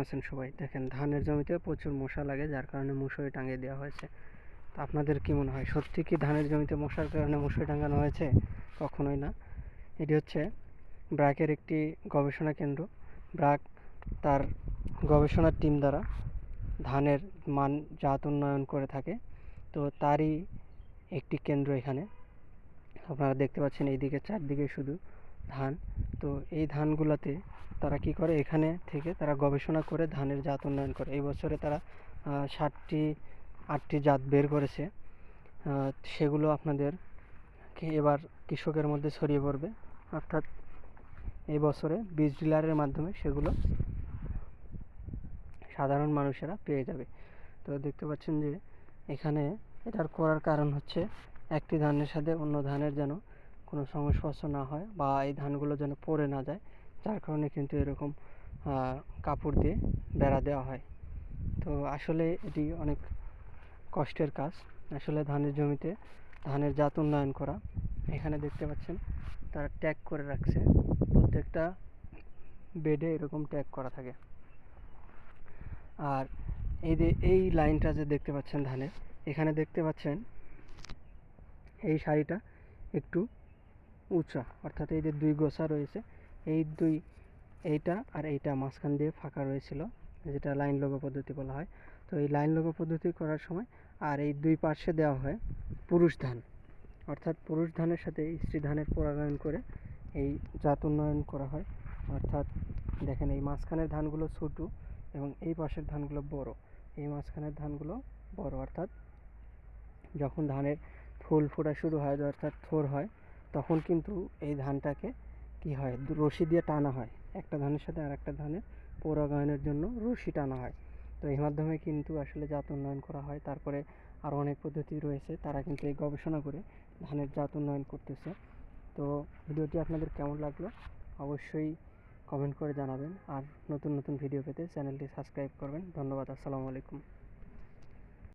আছেন সবাই? দেখেন ধানের জমিতে প্রচুর মশা লাগে, যার কারণে মশারি টাঙিয়ে দেওয়া হয়েছে। তো আপনাদের কি মনে হয়, সত্যি কি ধানের জমিতে মশার কারণে মশারি টাঙানো হয়েছে? কখনোই না। এটি হচ্ছে ব্র্যাকের একটি গবেষণা কেন্দ্র। ব্র্যাক তার গবেষণার টিম দ্বারা ধানের মান জাত উন্নয়ন করে থাকে। তো তারই একটি কেন্দ্র এখানে। আপনারা দেখতে পাচ্ছেন এইদিকে চারদিকে শুধু ধান। তো এই ধানগুলোতে তারা কি করে, এখানে থেকে তারা গবেষণা করে ধানের জাত উন্নয়ন করে। এই বছরে তারা 7টি-8টি জাত বের করেছে। সেগুলো আপনাদের এবার কৃষকের মধ্যে ছড়িয়ে পড়বে, অর্থাৎ এই বছরে বীজ ডিলারের মাধ্যমে সেগুলো সাধারণ মানুষেরা পেয়ে যাবে। তো দেখতে পাচ্ছেন যে এখানে এটার করার কারণ হচ্ছে একটি ধানের সাথে অন্য ধানের যেন কোনো সংস্পর্শ না হয় বা এই ধানগুলো যেন পড়ে না যায়, যার কারণে কিন্তু এরকম কাপড় দিয়ে বেড়া দেওয়া হয়। তো আসলে এটি অনেক কষ্টের কাজ। আসলে ধানের জমিতে ধানের জাত উন্নয়ন করা। এখানে দেখতে পাচ্ছেন তারা ট্যাগ করে রাখছে, প্রত্যেকটা বেডে এরকম ট্যাগ করা থাকে। আর এই লাইনটা যে দেখতে পাচ্ছেন ধানের, এখানে দেখতে পাচ্ছেন এই সারিটা একটু উঁচা, অর্থাৎ এই যে 2 গোছা রয়েছে, এইটা আর এইটা মাঝখান দিয়ে ফাঁকা রয়েছিল, যেটা লাইন লগো পদ্ধতি বলা হয়। তো এই লাইন লগো পদ্ধতি করার সময় আর এই 2 পার্শ্বে দেওয়া হয় পুরুষ ধান, অর্থাৎ পুরুষ ধানের সাথে স্ত্রী ধানের পরাগায়ন করে এই জাত উন্নয়ন করা হয়। অর্থাৎ দেখেন এই মাঝখানের ধানগুলো ছোট এবং এই পাশের ধানগুলো বড়। এই মাঝখানের ধানগুলো বড়, অর্থাৎ যখন ধানের ফুল ফোটা শুরু হয়, অর্থাৎ থোর হয়, তখন কিন্তু এই ধানটাকে কি হয়, রশি দিয়ে টানা হয়। একটা ধানের সাথে আর একটা ধানের পরাগায়নের জন্য রশি টানা হয়। তো এই মাধ্যমে কিন্তু আসলে জাত উন্নয়ন করা হয়। তারপরে আরও অনেক পদ্ধতি রয়েছে, তারা কিন্তু এই গবেষণা করে ধানের জাত উন্নয়ন করতেছে। তো ভিডিওটি আপনাদের কেমন লাগলো অবশ্যই কমেন্ট করে জানাবেন। আর নতুন নতুন ভিডিও পেতে চ্যানেলটি সাবস্ক্রাইব করবেন। ধন্যবাদ। আসসালামু আলাইকুম।